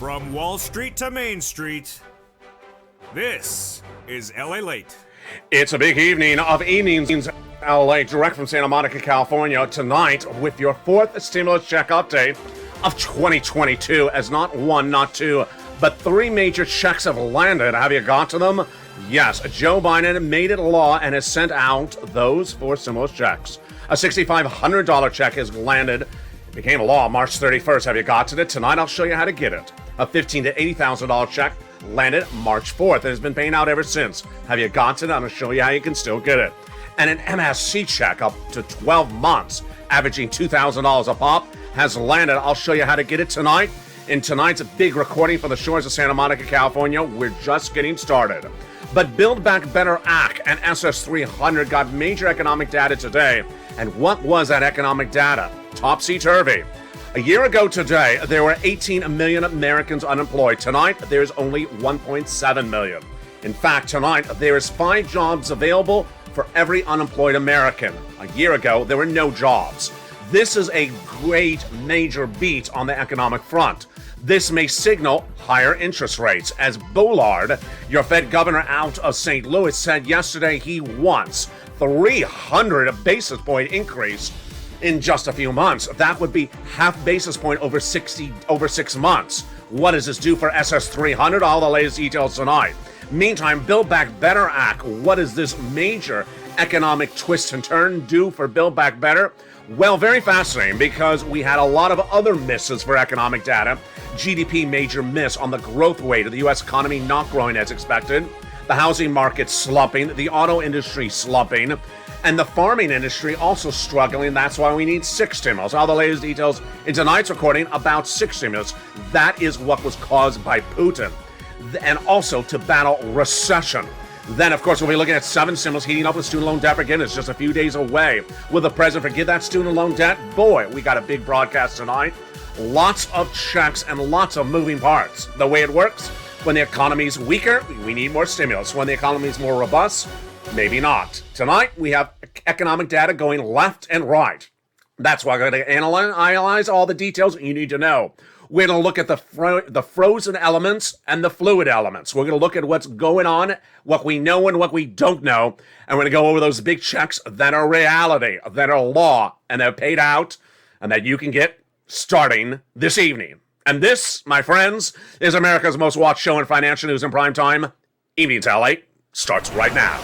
From Wall Street to Main Street, this is Lalate. It's a big evening of evenings in LA, direct from Santa Monica, California, tonight with your fourth stimulus check update of 2022, as not one, not two, but three major checks have landed. Have you got to them? Yes, Joe Biden made it law and has sent out those four stimulus checks. A $6,500 check has landed. It became a law March 31st. Have you gotten it? Tonight I'll show you how to get it. A $15,000 to $80,000 check landed March 4th. It has been paying out ever since. Have you gotten it? I'm going to show you how you can still get it. And an MSC check up to 12 months, averaging $2,000 a pop, has landed. I'll show you how to get it tonight. In tonight's big recording from the shores of Santa Monica, California, we're just getting started. But Build Back Better Act and SS300 got major economic data today. And what was that economic data? Topsy-turvy. A year ago today, there were 18 million Americans unemployed. Tonight, there's only 1.7 million. In fact, tonight, there is 5 jobs available for every unemployed American. A year ago, there were no jobs. This is a great major beat on the economic front. This may signal higher interest rates, as Bullard, your Fed governor out of St. Louis, said yesterday he wants 300 basis point increase in just a few months. That would be half basis point over 6 months. What does this do for SS300? All the latest details tonight. Meantime, Build Back Better Act. What does this major economic twist and turn do for Build Back Better? Well, very fascinating, because we had a lot of other misses for economic data. GDP major miss on the growth rate of the U.S. economy not growing as expected. The housing market slumping. The auto industry slumping. And the farming industry also struggling. That's why we need 6 stimulus. All the latest details in tonight's recording about 6 stimulus. That is what was caused by Putin. And also to battle recession. Then, of course, we'll be looking at 7 stimulus, heating up with student loan debt forgiveness just a few days away. Will the president forgive that student loan debt? Boy, we got a big broadcast tonight. Lots of checks and lots of moving parts. The way it works, when the economy's weaker, we need more stimulus. When the economy's more robust, maybe not. Tonight, we have economic data going left and right. That's why I'm going to analyze all the details you need to know. We're going to look at the frozen elements and the fluid elements. We're going to look at what's going on, what we know and what we don't know. And we're going to go over those big checks that are reality, that are law, and they're paid out, and that you can get starting this evening. And this, my friends, is America's most watched show in financial news in prime time. Evenings LA starts right now.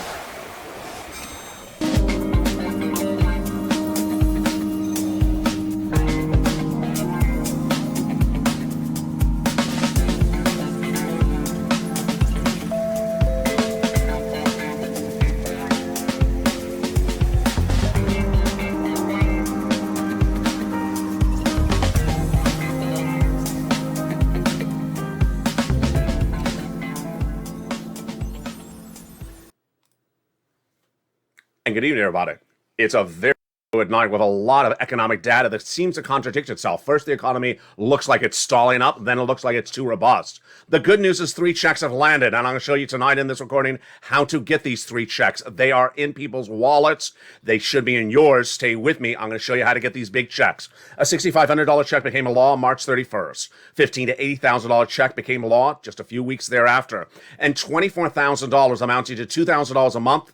And good evening, everybody. It's a very good night with a lot of economic data that seems to contradict itself. First, the economy looks like it's stalling up, then it looks like it's too robust. The good news is 3 checks have landed, and I'm going to show you tonight in this recording how to get these 3 checks. They are in people's wallets. They should be in yours. Stay with me. I'm going to show you how to get these big checks. A $6,500 check became a law March 31st. $15,000 to $80,000 check became a law just a few weeks thereafter. And $24,000 amounting to $2,000 a month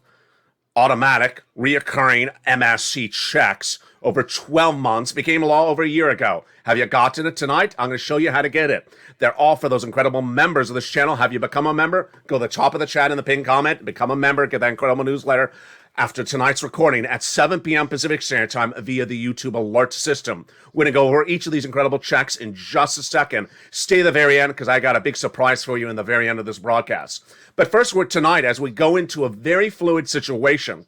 automatic, reoccurring MSC checks over 12 months became law over a year ago. Have you gotten it tonight? I'm going to show you how to get it. They're all for those incredible members of this channel. Have you become a member? Go to the top of the chat in the pinned comment, become a member, get that incredible newsletter after tonight's recording at 7 p.m. Pacific Standard Time via the YouTube alert system. We're going to go over each of these incredible checks in just a second. Stay to the very end, because I got a big surprise for you in the very end of this broadcast. But first, tonight, as we go into a very fluid situation,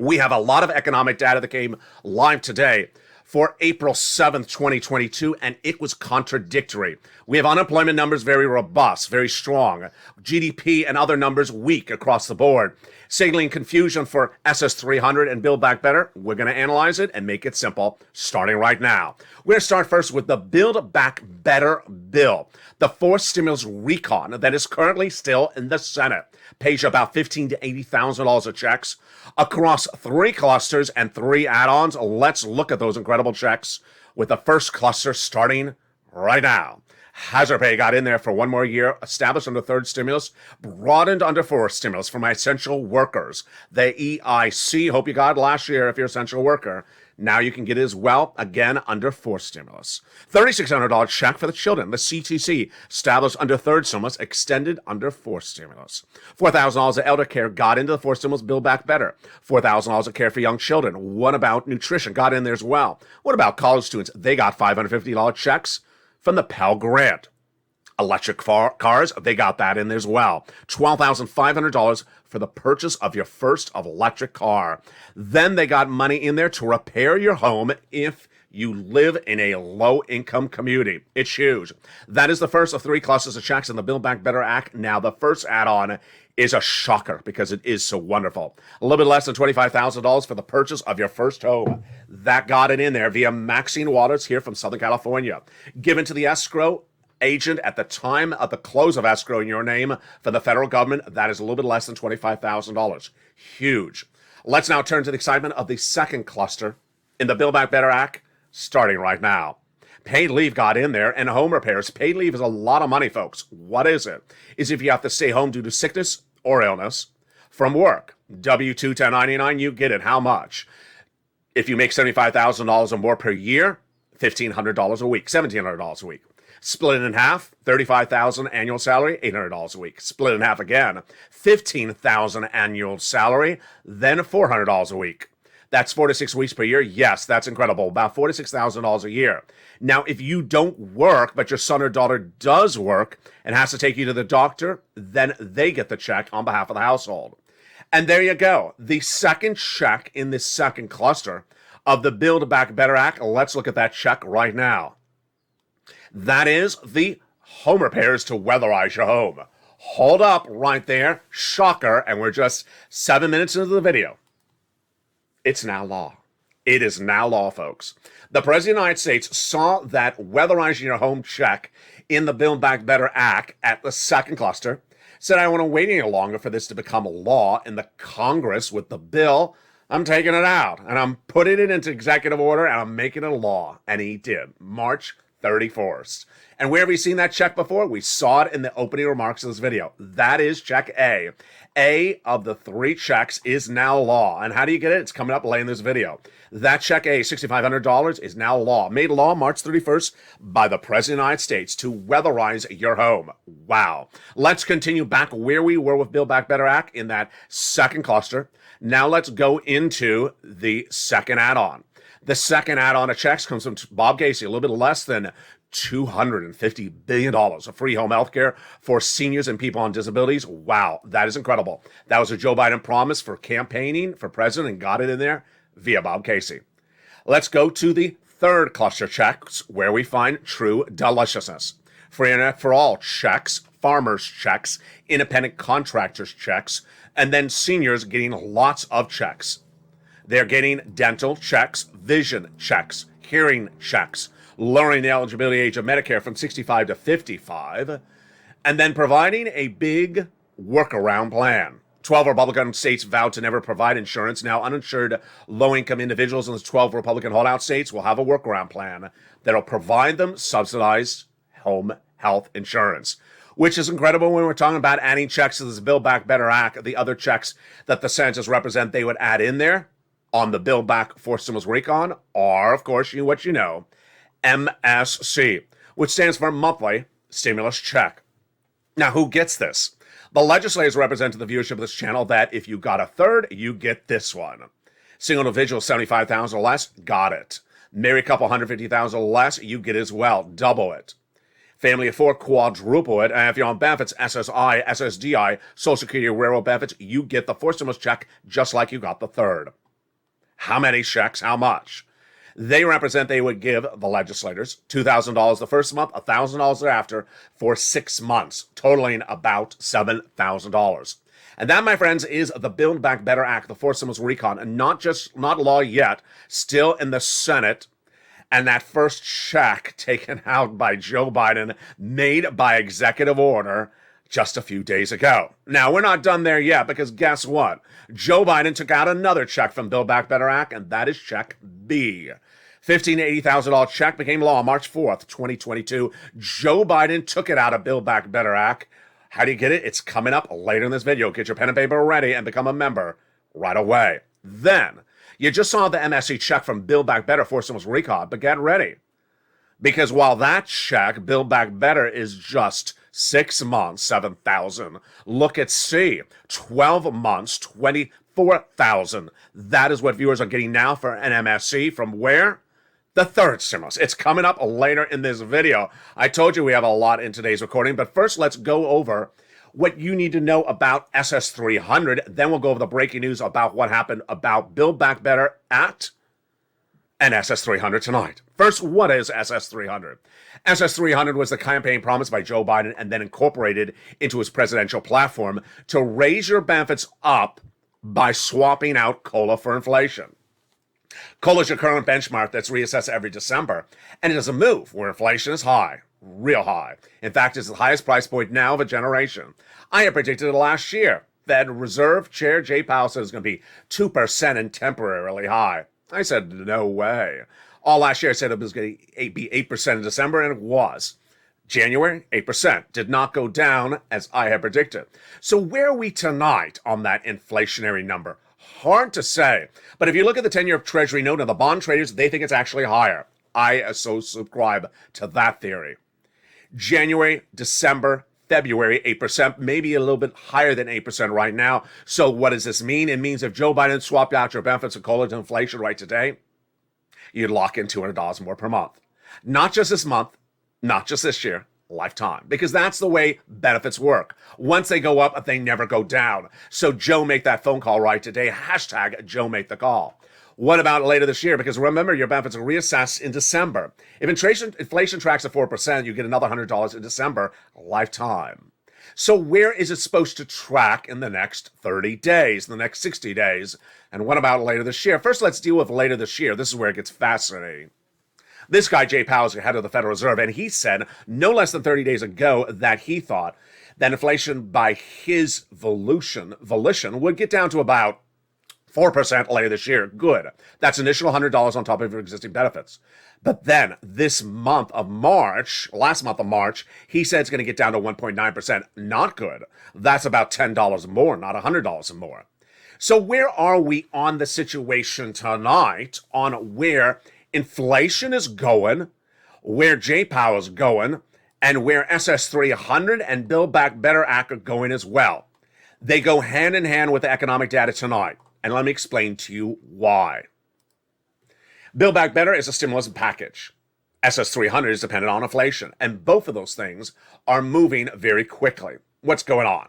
we have a lot of economic data that came live today for April 7th, 2022, and it was contradictory. We have unemployment numbers very robust, very strong. GDP and other numbers weak across the board. Signaling confusion for SS300 and Build Back Better. We're going to analyze it and make it simple, starting right now. We're going to start first with the Build Back Better bill, the fourth stimulus recon that is currently still in the Senate. Pays you about $15,000 to $80,000 of checks across 3 clusters and 3 add-ons. Let's look at those incredible checks with the first cluster starting right now. Hazard pay got in there for one more year, established under third stimulus, broadened under fourth stimulus for my essential workers. The EIC, hope you got it last year if you're an essential worker. Now you can get it as well, again, under fourth stimulus. $3,600 check for the children. The CTC, established under third stimulus, extended under fourth stimulus. $4,000 of elder care got into the fourth stimulus, Build Back Better. $4,000 of care for young children. What about nutrition? Got in there as well. What about college students? They got $550 checks from the Pell Grant. Electric cars, they got that in there as well. $12,500 for the purchase of your first electric car. Then they got money in there to repair your home if you live in a low-income community. It's huge. That is the first of three clusters of checks in the Build Back Better Act. Now, the first add-on is a shocker because it is so wonderful. A little bit less than $25,000 for the purchase of your first home. That got it in there via Maxine Waters here from Southern California. Given to the escrow agent at the time of the close of escrow in your name for the federal government, that is a little bit less than $25,000. Huge. Let's now turn to the excitement of the second cluster in the Build Back Better Act, starting right now. Paid leave got in there, and home repairs. Paid leave is a lot of money, folks. What is it? Is if you have to stay home due to sickness or illness from work. W-2 1099, you get it. How much? If you make $75,000 or more per year, $1,500 a week, $1,700 a week. Split it in half, $35,000 annual salary, $800 a week. Split it in half again, $15,000 annual salary, then $400 a week. That's 4 to 6 weeks per year. Yes, that's incredible. About $4,000 to $6,000 a year. Now, if you don't work, but your son or daughter does work and has to take you to the doctor, then they get the check on behalf of the household. And there you go. The second check in this second cluster of the Build Back Better Act. Let's look at that check right now. That is the home repairs to weatherize your home. Hold up right there. Shocker. And we're just 7 minutes into the video. It's now law. It is now law, folks. The President of the United States saw that weatherizing your home check in the Build Back Better Act at the second cluster, said, I want to wait any longer for this to become a law in the Congress with the bill. I'm taking it out, and I'm putting it into executive order, and I'm making it a law. And he did. March 31st. And where have we seen that check before? We saw it in the opening remarks of this video. That is check A. A of the three checks is now law. And how do you get it? It's coming up later in this video. That check A, $6,500, is now law. Made law March 31st by the President of the United States to weatherize your home. Wow. Let's continue back where we were with Build Back Better Act in that second cluster. Now let's go into the second add-on. The second add-on of checks comes from Bob Casey, a little bit less than $250 billion of free home health care for seniors and people on disabilities. Wow, that is incredible. That was a Joe Biden promise for campaigning for president and got it in there via Bob Casey. Let's go to the third cluster checks where we find true deliciousness. Free internet for all checks, farmers checks, independent contractors checks, and then seniors getting lots of checks. They're getting dental checks, vision checks, hearing checks, lowering the eligibility age of Medicare from 65 to 55, and then providing a big workaround plan. 12 Republican states vowed to never provide insurance. Now, uninsured low-income individuals in the 12 Republican holdout states will have a workaround plan that'll provide them subsidized home health insurance, which is incredible when we're talking about adding checks to this Build Back Better Act. The other checks that the senators represent they would add in there on the Build Back for Stimulus Recon are, of course, what you know, MSC, which stands for Monthly Stimulus Check. Now, who gets this? The legislators represent to the viewership of this channel that if you got a third, you get this one. Single individual, $75,000 or less, got it. Married couple, $150,000 or less, you get it as well, double it. Family of four, quadruple it. And if you're on benefits, SSI, SSDI, Social Security, railroad benefits, you get the fourth stimulus check just like you got the third. How many checks? How much? They represent they would give the legislators $2,000 the first month, $1,000 thereafter for 6 months, totaling about $7,000. And that, my friends, is the Build Back Better Act, the fourth stimulus recon, and not law yet, still in the Senate. And that first check taken out by Joe Biden, made by executive order just a few days ago. Now, we're not done there yet, because guess what? Joe Biden took out another check from Build Back Better Act, and that is check B. $15,000 to $80,000 check became law March 4th, 2022. Joe Biden took it out of Build Back Better Act. How do you get it? It's coming up later in this video. Get your pen and paper ready and become a member right away. Then, you just saw the MSC check from Build Back Better for some recall, but get ready. Because while that check, Build Back Better, is just 6 months, 7,000. Look at C, 12 months, 24,000. That is what viewers are getting now for an MSC from where? The third stimulus. It's coming up later in this video. I told you we have a lot in today's recording, but first let's go over what you need to know about SS300. Then we'll go over the breaking news about what happened about Build Back Better Act and SS300 tonight. First, what is SS300? SS300 was the campaign promise by Joe Biden and then incorporated into his presidential platform to raise your benefits up by swapping out COLA for inflation. COLA is your current benchmark that's reassessed every December, and it doesn't move where inflation is high, real high. In fact, it's the highest price point now of a generation. I had predicted it last year. Fed Reserve Chair Jay Powell said it's going to be 2% and temporarily high. I said, no way. All last year I said it was going to be 8% in December, and it was. January, 8%. Did not go down as I had predicted. So where are we tonight on that inflationary number? Hard to say. But if you look at the 10-year Treasury note and the bond traders, they think it's actually higher. I so subscribe to that theory. January, December, February, 8%, maybe a little bit higher than 8% right now. So what does this mean? It means if Joe Biden swapped out your benefits of COLA to inflation right today, you'd lock in $200 more per month. Not just this month, not just this year, lifetime. Because that's the way benefits work. Once they go up, they never go down. So Joe, make that phone call right today. Hashtag Joe, make the call. What about later this year? Because remember, your benefits are reassessed in December. If inflation tracks at 4%, you get another $100 in December, lifetime. So where is it supposed to track in the next 30 days, the next 60 days? And what about later this year? First, let's deal with later this year. This is where it gets fascinating. This guy, Jay Powell, is the head of the Federal Reserve, and he said no less than 30 days ago that he thought that inflation by his volition would get down to about 4% later this year. Good. That's an additional $100 on top of your existing benefits. But then this month of March, last month of March, he said it's going to get down to 1.9%. Not good. That's about $10 more, not $100 more. So where are we on the situation tonight on where inflation is going, where Jay Powell is going, and where SS300 and Build Back Better Act are going as well? They go hand in hand with the economic data tonight. And let me explain to you why. Build Back Better is a stimulus package. SS300 is dependent on inflation. And both of those things are moving very quickly. What's going on?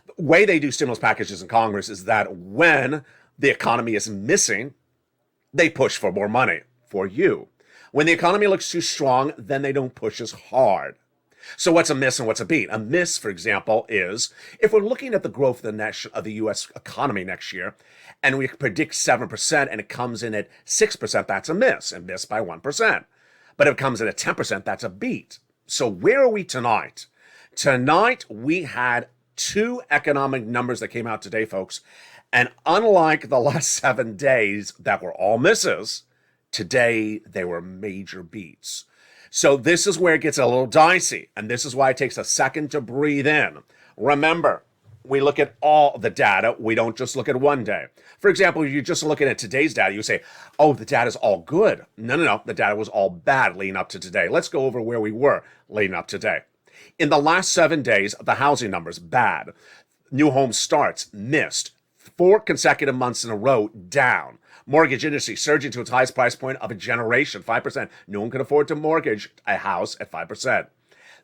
The way they do stimulus packages in Congress is that when the economy is missing, they push for more money for you. When the economy looks too strong, then they don't push as hard. So what's a miss and what's a beat? A miss, for example, is if we're looking at the growth of the U.S. economy next year, and we predict 7% and it comes in at 6%, that's a miss, and miss by 1%. But if it comes in at 10%, that's a beat. So where are we tonight? Tonight, we had two economic numbers that came out today, folks. And unlike the last 7 days that were all misses, today they were major beats. So this is where it gets a little dicey, and this is why it takes a second to breathe in. Remember, we look at all the data. We don't just look at one day. For example, if you're just looking at today's data, you say, oh, the data's all good. No. The data was all bad leading up to today. Let's go over where we were leading up today. In the last 7 days, the housing numbers, bad. New home starts, missed. 4 consecutive months in a row, down. Mortgage industry surging to its highest price point of a generation, 5%. No one can afford to mortgage a house at 5%.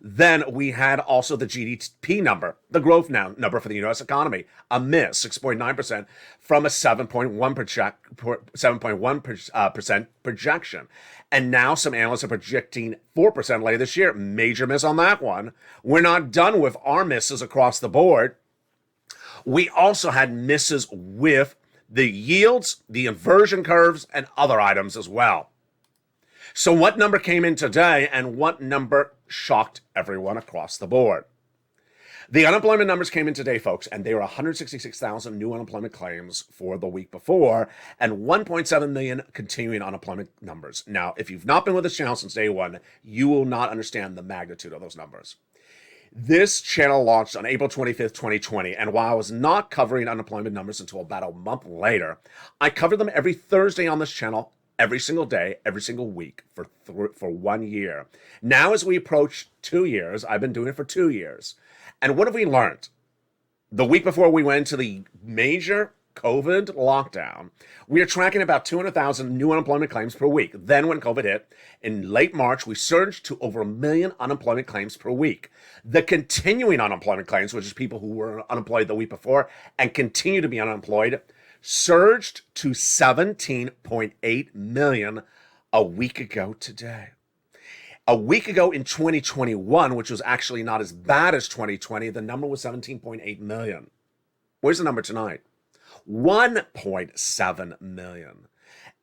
Then we had also the GDP number, the growth number for the U.S. economy, a miss, 6.9% from a 7.1% projection. And now some analysts are projecting 4% later this year. Major miss on that one. We're not done with our misses across the board. We also had misses with the yields, the inversion curves, and other items as well. So what number came in today and what number shocked everyone across the board? The unemployment numbers came in today, folks, and they were 166,000 new unemployment claims for the week before and 1.7 million continuing unemployment numbers. Now, if you've not been with this channel since day one, you will not understand the magnitude of those numbers. This channel launched on April 25th, 2020, and while I was not covering unemployment numbers until about a month later, I covered them every Thursday on this channel, every single day, every single week for 1 year. Now, as we approach 2 years, I've been doing it for 2 years. And what have we learned? The week before we went to the major COVID lockdown, we are tracking about 200,000 new unemployment claims per week. Then when COVID hit, in late March, we surged to over 1 million unemployment claims per week. The continuing unemployment claims, which is people who were unemployed the week before and continue to be unemployed, surged to 17.8 million a week ago today. A week ago in 2021, which was actually not as bad as 2020, the number was 17.8 million. Where's the number tonight? 1.7 million.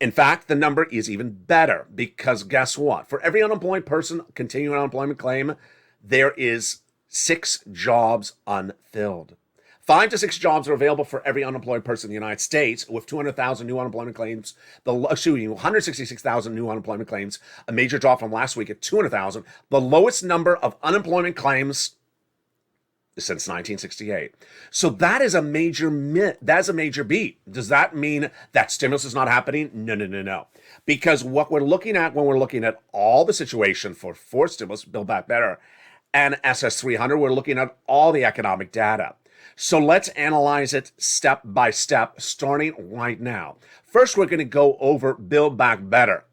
In fact, the number is even better because guess what? For every unemployed person continuing unemployment claim, there is 6 jobs unfilled. 5 to 6 jobs are available for every unemployed person in the United States, with 200,000 new unemployment claims, 166,000 new unemployment claims, a major drop from last week at 200,000, the lowest number of unemployment claims since 1968. So that is a major beat. Does that mean that stimulus is not happening? No. Because what we're looking at when we're looking at all the situation for stimulus, Build Back Better, and SS300, we're looking at all the economic data. So let's analyze it step by step, starting right now. First, we're going to go over Build Back Better.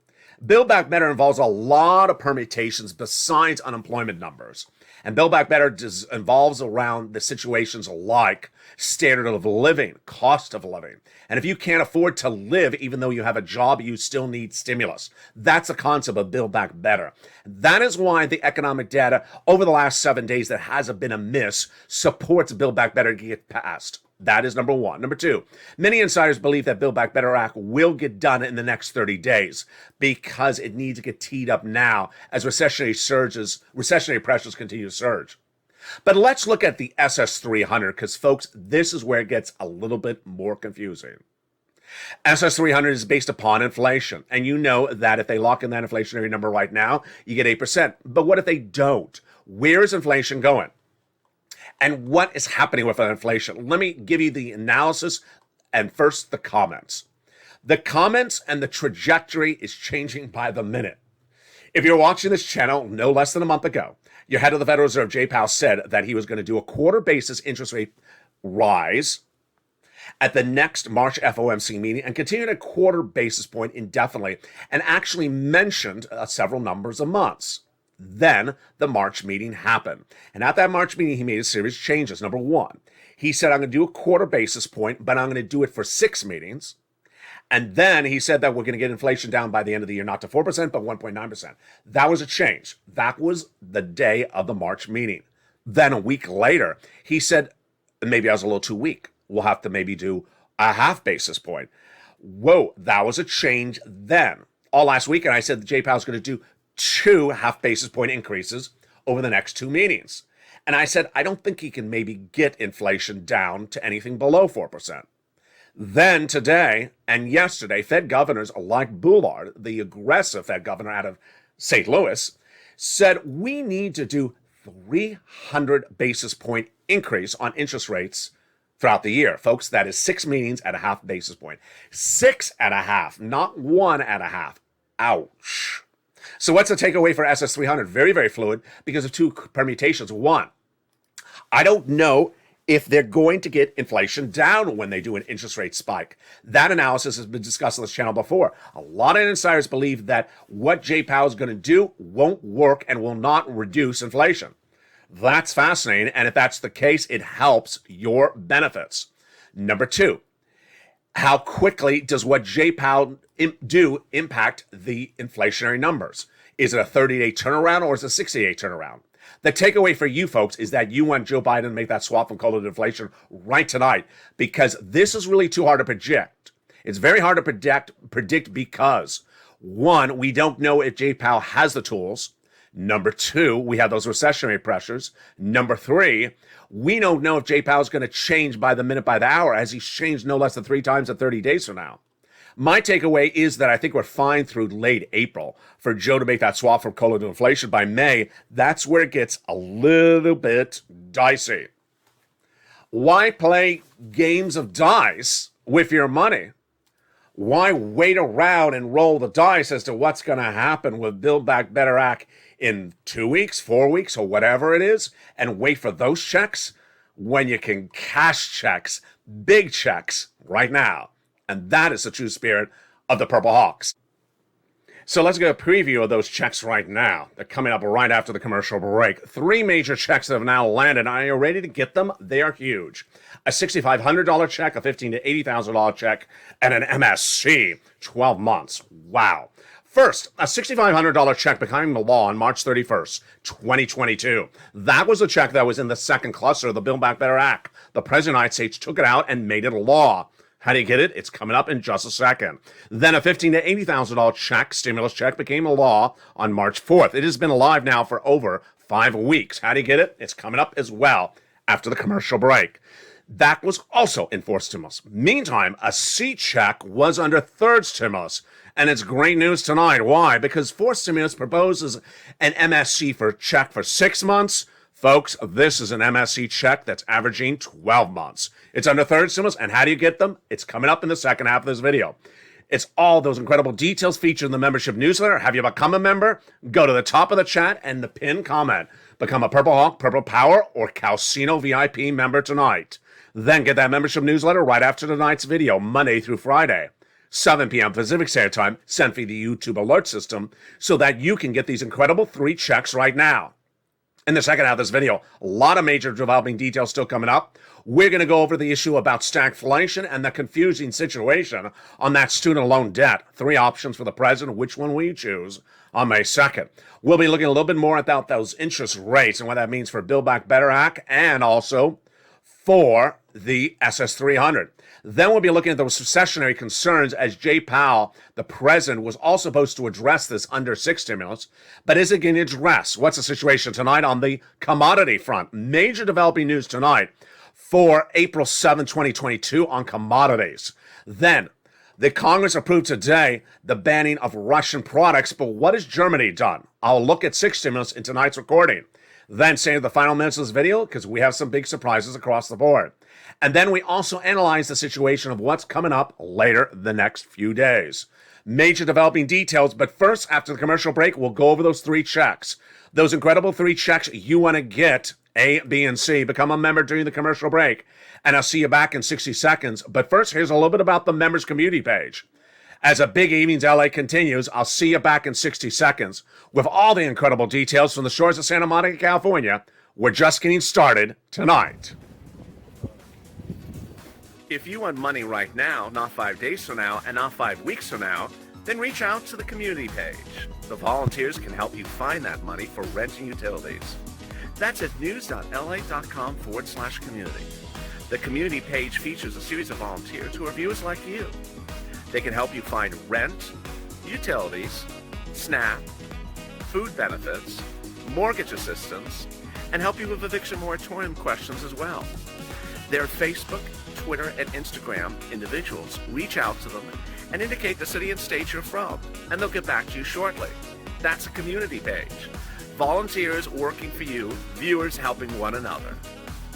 Build Back Better involves a lot of permutations besides unemployment numbers. And Build Back Better involves around the situations like standard of living, cost of living. And if you can't afford to live, even though you have a job, you still need stimulus. That's the concept of Build Back Better. That is why the economic data over the last 7 days that hasn't been amiss supports Build Back Better to get passed. That is number one. Number two, many insiders believe that Build Back Better Act will get done in the next 30 days because it needs to get teed up now as recessionary pressures continue to surge. But let's look at the SS300 because, folks, this is where it gets a little bit more confusing. SS300 is based upon inflation, and you know that if they lock in that inflationary number right now, you get 8%. But what if they don't? Where is inflation going? And what is happening with inflation? Let me give you the analysis and first the comments. The comments and the trajectory is changing by the minute. If you're watching this channel no less than a month ago, your head of the Federal Reserve, Jay Powell, said that he was going to do a quarter basis interest rate rise at the next March FOMC meeting and continue at a quarter basis point indefinitely, and actually mentioned several numbers of months. Then the March meeting happened. And at that March meeting, he made a series of changes. Number one, he said, I'm going to do a quarter basis point, but I'm going to do it for 6 meetings. And then he said that we're going to get inflation down by the end of the year, not to 4%, but 1.9%. That was a change. That was the day of the March meeting. Then a week later, he said, maybe I was a little too weak. We'll have to maybe do a half basis point. Whoa, that was a change then. All last week, and I said that Jay Powell's going to do 2 half basis point increases over the next 2 meetings. And I said, I don't think he can maybe get inflation down to anything below 4%. Then today and yesterday, Fed governors like Bullard, the aggressive Fed governor out of St. Louis, said we need to do 300 basis point increase on interest rates throughout the year. Folks, that is 6 meetings at a half basis point. 6.5, not 1.5. Ouch. So what's the takeaway for SS300? Very, very fluid because of 2 permutations. One, I don't know if they're going to get inflation down when they do an interest rate spike. That analysis has been discussed on this channel before. A lot of insiders believe that what Jay Powell is going to do won't work and will not reduce inflation. That's fascinating, and if that's the case, it helps your benefits. Number 2, how quickly does what Jay Powell do impact the inflationary numbers? Is it a 30-day turnaround or is it a 60-day turnaround? The takeaway for you folks is that you want Joe Biden to make that swap and call it inflation right tonight because this is really too hard to project. It's very hard to predict because, one, we don't know if Jay Powell has the tools Number two, we have those recessionary pressures. Number three, we don't know if Jay Powell's going to change by the minute, by the hour, as he's changed no less than 3 times in 30 days from now. My takeaway is that I think we're fine through late April for Joe to make that swap from cola to inflation. By May, that's where it gets a little bit dicey. Why play games of dice with your money? Why wait around and roll the dice as to what's going to happen with Build Back Better Act in 2 weeks, 4 weeks, or whatever it is, and wait for those checks when you can cash checks, big checks, right now? And that is the true spirit of the Purple Hawks. So let's get a preview of those checks right now. They're coming up right after the commercial break. 3 major checks that have now landed. Are you ready to get them? They are huge. A $6,500 check, a $15,000 to $80,000 check, and an MSC, 12 months. Wow. First, a $6,500 check becoming the law on March 31st, 2022. That was a check that was in the second cluster of the Build Back Better Act. The President of the United States took it out and made it a law. How do you get it? It's coming up in just a second. Then a $15,000 to $80,000 check, stimulus check, became a law on March 4th. It has been alive now for over 5 weeks. How do you get it? It's coming up as well after the commercial break. That was also in fourth stimulus. Meantime, a C check was under third stimulus. And it's great news tonight. Why? Because fourth stimulus proposes an MSC for check for 6 months. Folks, this is an MSC check that's averaging 12 months. It's under third stimulus, and how do you get them? It's coming up in the second half of this video. It's all those incredible details featured in the membership newsletter. Have you become a member? Go to the top of the chat and the pinned comment. Become a Purple Hawk, Purple Power, or Calcino VIP member tonight. Then get that membership newsletter right after tonight's video, Monday through Friday. 7 p.m. Pacific Standard Time, sent via the YouTube alert system, so that you can get these incredible 3 checks right now. In the second half of this video, a lot of major developing details still coming up. We're going to go over the issue about stagflation and the confusing situation on that student loan debt. 3 options for the president. Which one will you choose on May 2nd? We'll be looking a little bit more at those interest rates and what that means for Build Back Better Act and also for the SS300. Then we'll be looking at those recessionary concerns as Jay Powell, the president, was all supposed to address this under 6 stimulus, but is it going to address? What's the situation tonight on the commodity front? Major developing news tonight for April 7, 2022 on commodities. Then the Congress approved today the banning of Russian products, but what has Germany done? I'll look at 6 stimulus in tonight's recording. Then save the final minutes of this video because we have some big surprises across the board. And then we also analyze the situation of what's coming up later the next few days. Major developing details, but first, after the commercial break, we'll go over those 3 checks. Those incredible 3 checks you want to get, A, B, and C. Become a member during the commercial break, and I'll see you back in 60 seconds. But first, here's a little bit about the members community page. As a Big Evenings LA continues, I'll see you back in 60 seconds with all the incredible details from the shores of Santa Monica, California. We're just getting started tonight. If you want money right now, not 5 days from now, and not 5 weeks from now, then reach out to the community page. The volunteers can help you find that money for rent and utilities. That's at news.la.com/community. The community page features a series of volunteers who are viewers like you. They can help you find rent, utilities, SNAP, food benefits, mortgage assistance, and help you with eviction moratorium questions as well. Their Facebook, Twitter, and Instagram individuals reach out to them and indicate the city and state you're from, and they'll get back to you shortly. That's a community page. Volunteers working for you, viewers helping one another.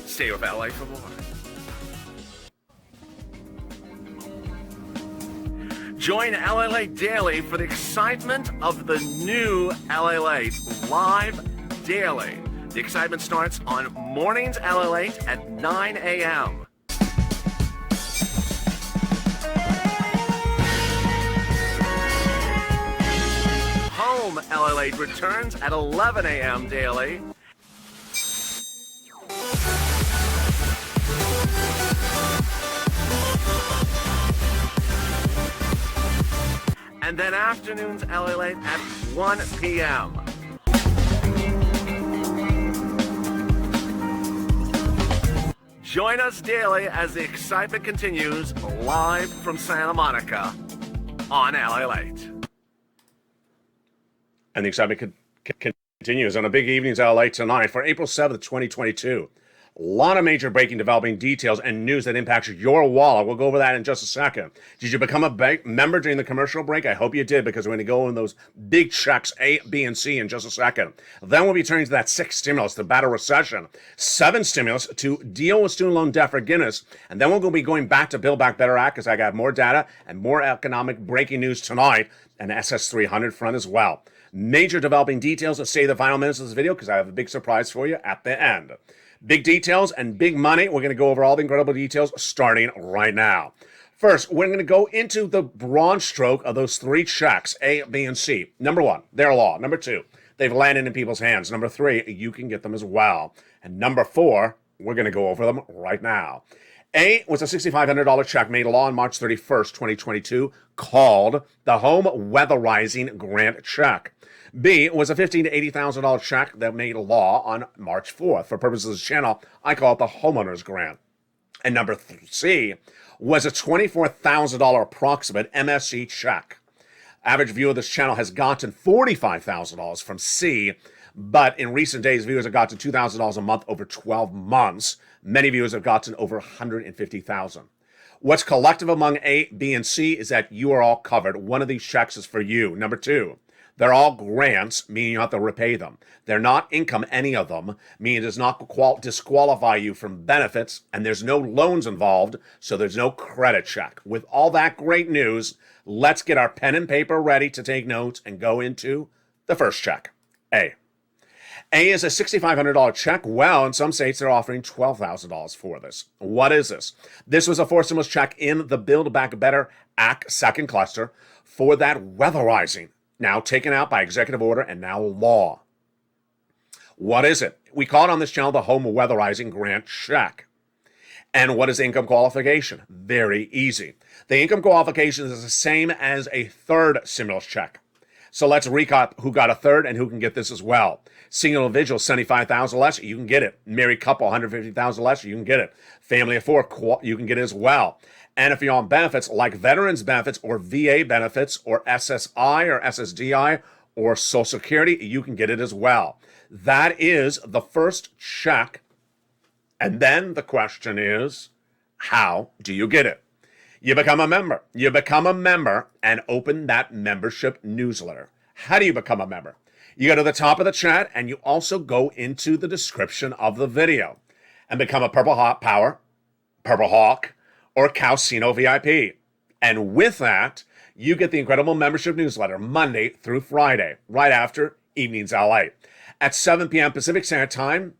Stay with LA for more. Join LA Daily for the excitement of the new LA live daily. The excitement starts on mornings LA at 9 a.m. Home LA returns at 11 a.m. daily. And then afternoons LA at 1 p.m. Join us daily as the excitement continues live from Santa Monica on LA Late. And the excitement Continues on a big evenings LA tonight for April 7th, 2022. A lot of major breaking, developing details and news that impacts your wallet. We'll go over that in just a second. Did you become a member during the commercial break? I hope you did, because we're going to go on those big checks, A, B, and C, in just a second. Then we'll be turning to that 6 stimulus to battle recession, 7 stimulus to deal with student loan debt forgiveness, and then we're going to be going back to Build Back Better Act, because I got more data and more economic breaking news tonight, and SS300 front as well. Major developing details. Let's say the final minutes of this video, because I have a big surprise for you at the end. Big details and big money. We're going to go over all the incredible details starting right now. First, we're going to go into the broad stroke of those 3 checks, A, B, and C. Number 1, they're law. Number 2, they've landed in people's hands. Number 3, you can get them as well. And number 4, we're going to go over them right now. A was a $6,500 check made law on March 31st, 2022, called the Home Weatherizing Grant Check. B was a $15,000 to $80,000 check that made law on March 4th. For purposes of this channel, I call it the Homeowners Grant. And number C was a $24,000 approximate MSC check. Average viewer of this channel has gotten $45,000 from C, but in recent days, viewers have gotten $2,000 a month over 12 months. Many viewers have gotten over $150,000. What's collective among A, B, and C is that you are all covered. One of these checks is for you. Number 2, they're all grants, meaning you have to repay them. They're not income, any of them, meaning it does not disqualify you from benefits, and there's no loans involved, so there's no credit check. With all that great news, let's get our pen and paper ready to take notes and go into the first check, A. A is a $6,500 check. Well, in some states, they're offering $12,000 for this. What is this? This was a 4 stimulus check in the Build Back Better Act second cluster for that weatherizing, now taken out by executive order and now law. What is it? We call it on this channel the Home Weatherizing Grant Check. And what is the income qualification? Very easy. The income qualification is the same as a third stimulus check. So let's recap who got a third and who can get this as well. Single individual, $75,000 less, you can get it. Married couple, $150,000 less, you can get it. Family of 4, you can get it as well. And if you're on benefits like veterans benefits or VA benefits or SSI or SSDI or Social Security, you can get it as well. That is the first check. And then the question is, how do you get it? You become a member. You become a member and open that membership newsletter. How do you become a member? You go to the top of the chat and you also go into the description of the video and become a Purple Hawk Power, Purple Hawk, or Calcino VIP. And with that, you get the incredible membership newsletter Monday through Friday, right after Evenings LA. At 7 p.m. Pacific Standard Time,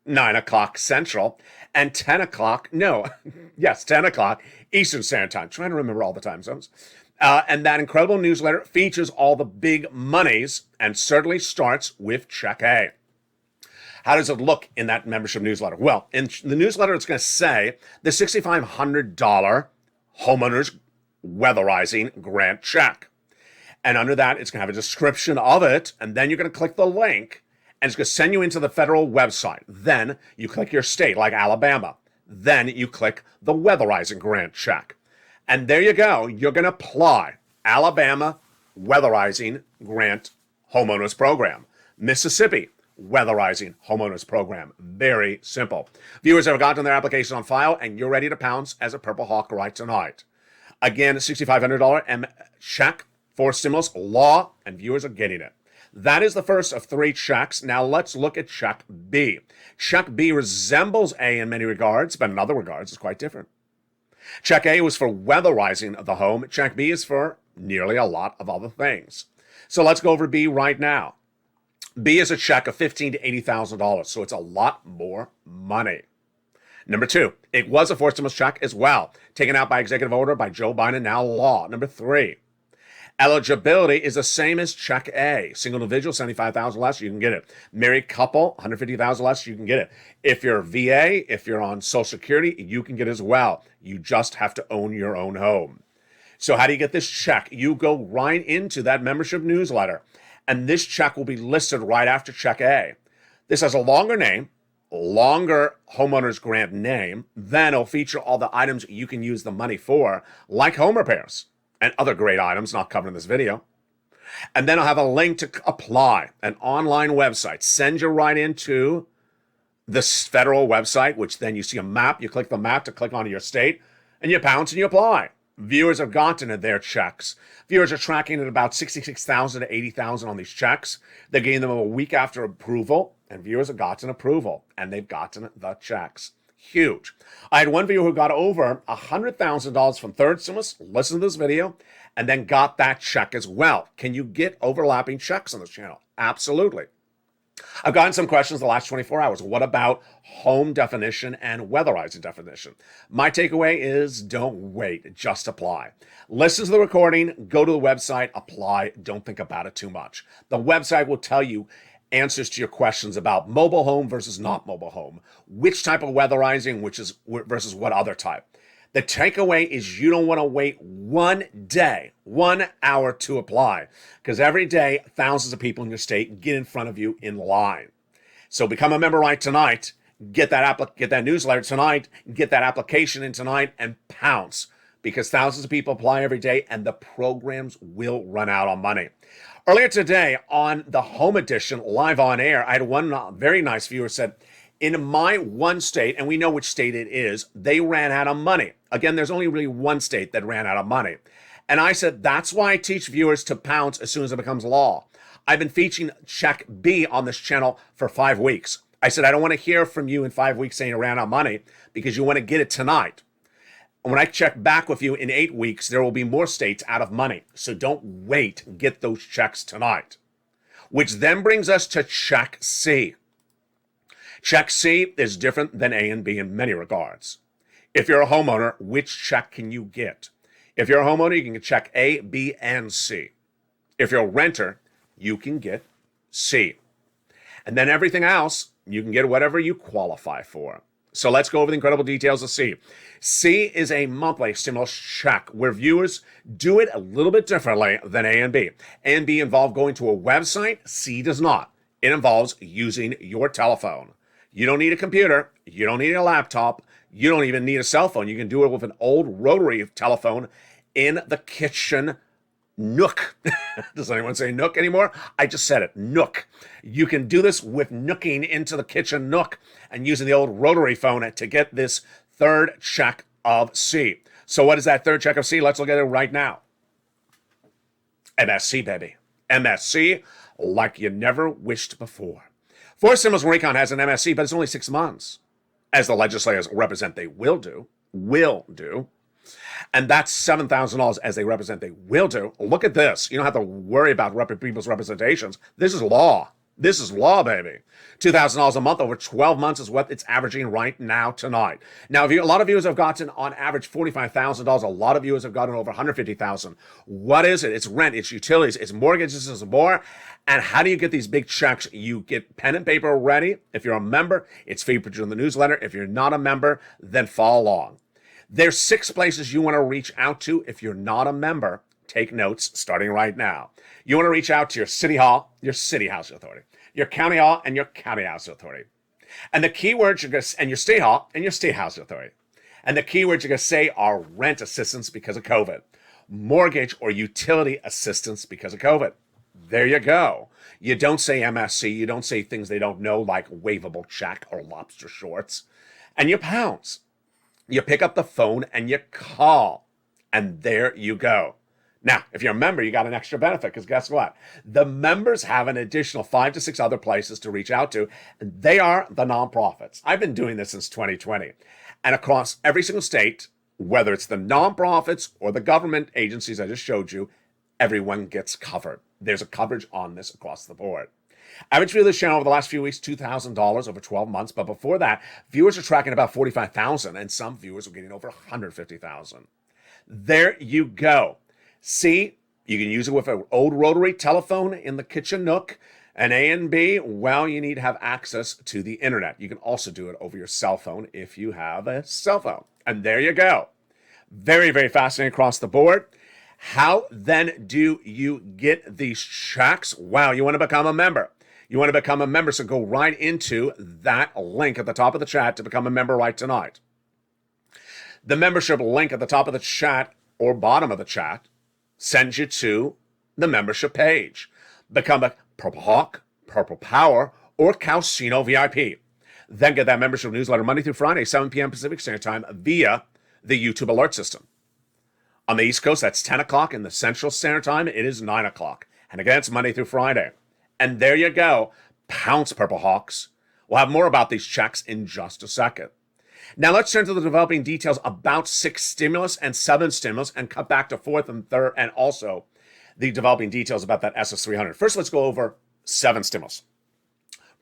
9 o'clock Central, and 10 o'clock Eastern Standard Time. Trying to remember all the time zones. And that incredible newsletter features all the big monies and certainly starts with Check A. How does it look in that membership newsletter? Well, in the newsletter, it's going to say the $6,500 Homeowners Weatherizing Grant Check. And under that, it's going to have a description of it. And then you're going to click the link and it's going to send you into the federal website. Then you click your state, like Alabama. Then you click the Weatherizing Grant Check. And there you go. You're going to apply Alabama Weatherizing Grant Homeowners Program. Mississippi Weatherizing Homeowners Program. Very simple. Viewers have gotten their application on file and you're ready to pounce as a Purple Hawk right tonight. Again, $6,500 check for stimulus law, and viewers are getting it. That is the first of 3 checks. Now let's look at Check B. Check B resembles A in many regards, but in other regards, it's quite different. Check A was for weatherizing the home. Check B is for nearly a lot of other things. So let's go over B right now. B is a check of $15,000 to $80,000, so it's a lot more money. Number 2, it was a 4 stimulus check as well, taken out by executive order by Joe Biden, now law. Number 3, eligibility is the same as Check A. Single individual, $75,000 less, you can get it. Married couple, $150,000 less, you can get it. If you're VA, if you're on Social Security, you can get it as well. You just have to own your own home. So how do you get this check? You go right into that membership newsletter, and this check will be listed right after Check A. This has a longer name, longer homeowners grant name, then it'll feature all the items you can use the money for, like home repairs and other great items not covered in this video. And then I'll have a link to apply, an online website. Send you right into this federal website, which then you see a map. You click the map to click onto your state, and you pounce and you apply. Viewers have gotten their checks. Viewers are tracking at about 66,000 to 80,000 on these checks. They're getting them a week after approval, and viewers have gotten approval, and they've gotten the checks. Huge. I had one viewer who got over $100,000 from third stimulus, listened to this video, and then got that check as well. Can you get overlapping checks on this channel? Absolutely. I've gotten some questions the last 24 hours. What about home definition and weatherizing definition? My takeaway is don't wait, just apply. Listen to the recording, go to the website, apply. Don't think about it too much. The website will tell you answers to your questions about mobile home versus not mobile home, which type of weatherizing, which is versus what other type. The takeaway is you don't want to wait 1 day, 1 hour to apply, because every day thousands of people in your state get in front of you in line. So become a member right tonight, get that newsletter tonight, get that application in tonight, and pounce, because thousands of people apply every day and the programs will run out on money. Earlier today on the Home Edition live on air, I had one very nice viewer said, in my one state, and we know which state it is, they ran out of money. Again, there's only really one state that ran out of money. And I said, that's why I teach viewers to pounce as soon as it becomes law. I've been featuring Check B on this channel for 5 weeks. I said, I don't want to hear from you in 5 weeks saying you ran out of money because you want to get it tonight. And when I check back with you in 8 weeks, there will be more states out of money. So don't wait, get those checks tonight. Which then brings us to Check C. Check C is different than A and B in many regards. If you're a homeowner, which check can you get? If you're a homeowner, you can get check A, B, and C. If you're a renter, you can get C. And then everything else, you can get whatever you qualify for. So let's go over the incredible details of C. C is a monthly stimulus check where viewers do it a little bit differently than A and B. A and B involve going to a website. C does not. It involves using your telephone. You don't need a computer. You don't need a laptop. You don't even need a cell phone. You can do it with an old rotary telephone in the kitchen nook. Does anyone say nook anymore? I just said it, nook. You can do this with nooking into the kitchen nook and using the old rotary phone to get this third check of C. So what is that third check of C? Let's look at it right now. MSC, baby. MSC like you never wished before. Fourth Stimulus Recon has an MSC, but it's only 6 months. As the legislators represent they will do. And that's $7,000 as they represent they will do. Look at this. You don't have to worry about people's representations. This is law. This is law, baby. $2,000 a month over 12 months is what it's averaging right now tonight. Now, a lot of viewers have gotten on average $45,000. A lot of viewers have gotten over $150,000. What is it? It's rent, it's utilities, it's mortgages, it's more. And how do you get these big checks? You get pen and paper ready. If you're a member, it's featured in the newsletter. If you're not a member, then follow along. There's 6 places you want to reach out to if you're not a member. Take notes starting right now. You want to reach out to your city hall, your city housing authority, your county hall, and your county housing authority. And the keywords you're going to, and your state hall and your state housing authority. And the keywords you're going to say are rent assistance because of COVID, mortgage or utility assistance because of COVID. There you go. You don't say MSC. You don't say things they don't know like waivable check or lobster shorts. And you pounce. You pick up the phone and you call. And there you go. Now, if you're a member, you got an extra benefit because guess what? The members have an additional 5 to 6 other places to reach out to. And they are the nonprofits. I've been doing this since 2020. And across every single state, whether it's the nonprofits or the government agencies I just showed you, everyone gets covered. There's a coverage on this across the board. Average view of this channel over the last few weeks, $2,000 over 12 months. But before that, viewers are tracking about 45,000 and some viewers are getting over 150,000. There you go. C, you can use it with an old rotary telephone in the kitchen nook. And A and B, well, you need to have access to the internet. You can also do it over your cell phone if you have a cell phone. And there you go. Very, very fascinating across the board. How then do you get these checks? Wow, you want to become a member. You want to become a member, so go right into that link at the top of the chat to become a member right tonight. The membership link at the top of the chat or bottom of the chat sends you to the membership page. Become a Purple Hawk, Purple Power, or Calcino VIP. Then get that membership newsletter Monday through Friday, 7 p.m. Pacific Standard Time via the YouTube alert system. On the East Coast, that's 10 o'clock. In the Central Standard Time, it is 9 o'clock. And again, it's Monday through Friday. And there you go. Pounce, Purple Hawks. We'll have more about these checks in just a second. Now let's turn to the developing details about 6 stimulus and 7 stimulus and cut back to 4th and 3rd and also the developing details about that SS300. First, let's go over 7 stimulus.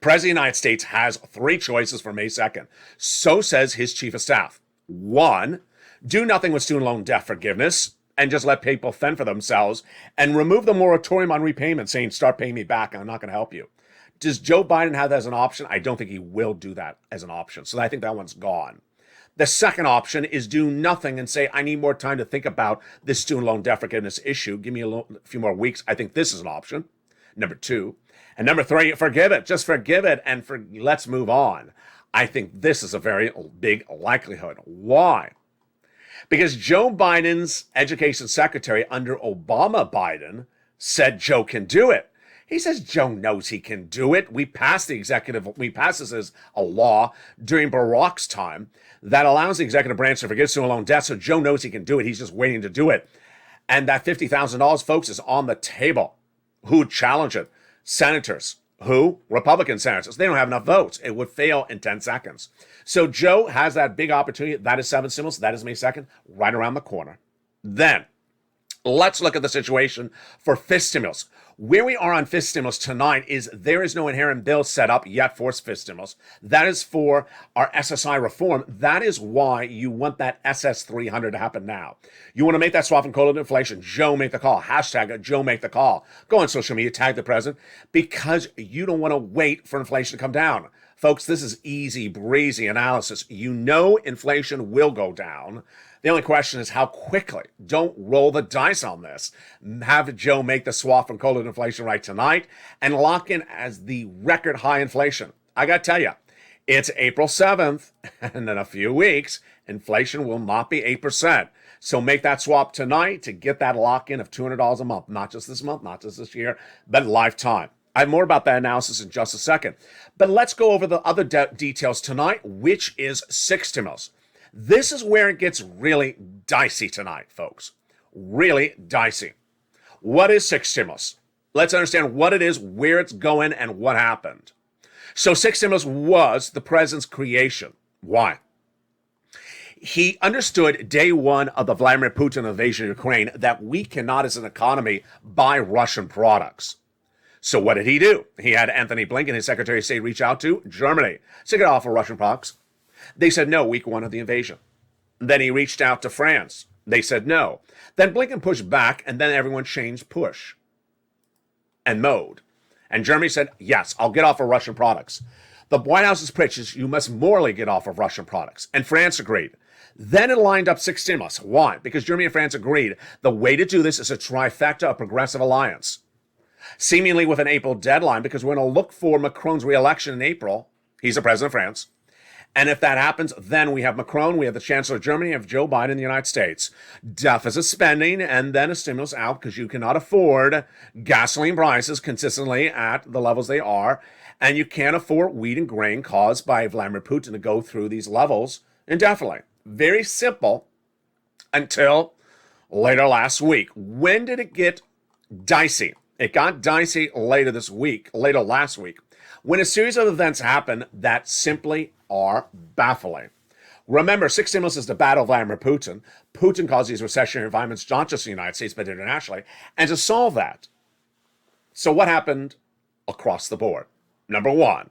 President of the United States has 3 choices for May 2nd. So says his chief of staff. 1, do nothing with student loan debt forgiveness and just let people fend for themselves and remove the moratorium on repayment, saying, start paying me back and I'm not going to help you. Does Joe Biden have that as an option? I don't think he will do that as an option. So I think that one's gone. The second option is do nothing and say, I need more time to think about this student loan debt forgiveness issue. Give me a few more weeks. I think this is an option. Number 2. And number 3, forgive it. Just forgive it and let's move on. I think this is a very big likelihood. Why? Because Joe Biden's education secretary under Obama Biden said Joe can do it. He says Joe knows he can do it. We passed this as a law during Barack's time that allows the executive branch to forgive student loan debt. So Joe knows he can do it. He's just waiting to do it. And that $50,000, folks, is on the table. Who would challenge it? Senators. Who? Republican senators. They don't have enough votes. It would fail in 10 seconds. So Joe has that big opportunity. That is 7 stimulus. That is May 2nd, right around the corner. Then, let's look at the situation for 5th stimulus. Where we are on 5th stimulus tonight is there is no inherent bill set up yet for 5th stimulus. That is for our SSI reform. That is why you want that SS300 to happen now. You want to make that swap and correlate inflation. Joe, make the call. Hashtag Joe, make the call. Go on social media, tag the president, because you don't want to wait for inflation to come down. Folks, this is easy breezy analysis. You know inflation will go down. The only question is how quickly. Don't roll the dice on this. Have Joe make the swap from correlate inflation right tonight and lock in as the record high inflation. I got to tell you, it's April 7th, and in a few weeks, inflation will not be 8%. So make that swap tonight to get that lock in of $200 a month. Not just this month, not just this year, but lifetime. I have more about that analysis in just a second. But let's go over the other details tonight, which is 6 stimulus. This is where it gets really dicey tonight, folks. Really dicey. What is 6 stimulus? Let's understand what it is, where it's going, and what happened. So 6 stimulus was the president's creation. Why? He understood day one of the Vladimir Putin invasion of Ukraine that we cannot, as an economy, buy Russian products. So what did he do? He had Anthony Blinken, his Secretary of State, reach out to Germany to get off of Russian products. They said no, week 1 of the invasion. Then he reached out to France. They said no. Then Blinken pushed back, and then everyone changed push and mode. And Germany said, yes, I'll get off of Russian products. The White House's pitch is you must morally get off of Russian products. And France agreed. Then it lined up 6 stimulus. Why? Because Germany and France agreed the way to do this is a trifecta of progressive alliance. Seemingly with an April deadline, because we're going to look for Macron's re-election in April. He's the president of France. And if that happens, then we have Macron, we have the Chancellor of Germany, we have Joe Biden in the United States. Deficit spending and then a stimulus out because you cannot afford gasoline prices consistently at the levels they are. And you can't afford wheat and grain caused by Vladimir Putin to go through these levels indefinitely. Very simple until later last week. When did it get dicey? It got dicey later last week, when a series of events happened that simply are baffling. Remember, 6 stimulus is the battle of Vladimir Putin. Putin caused these recessionary environments, not just in the United States, but internationally. And to solve that, so what happened across the board? Number 1,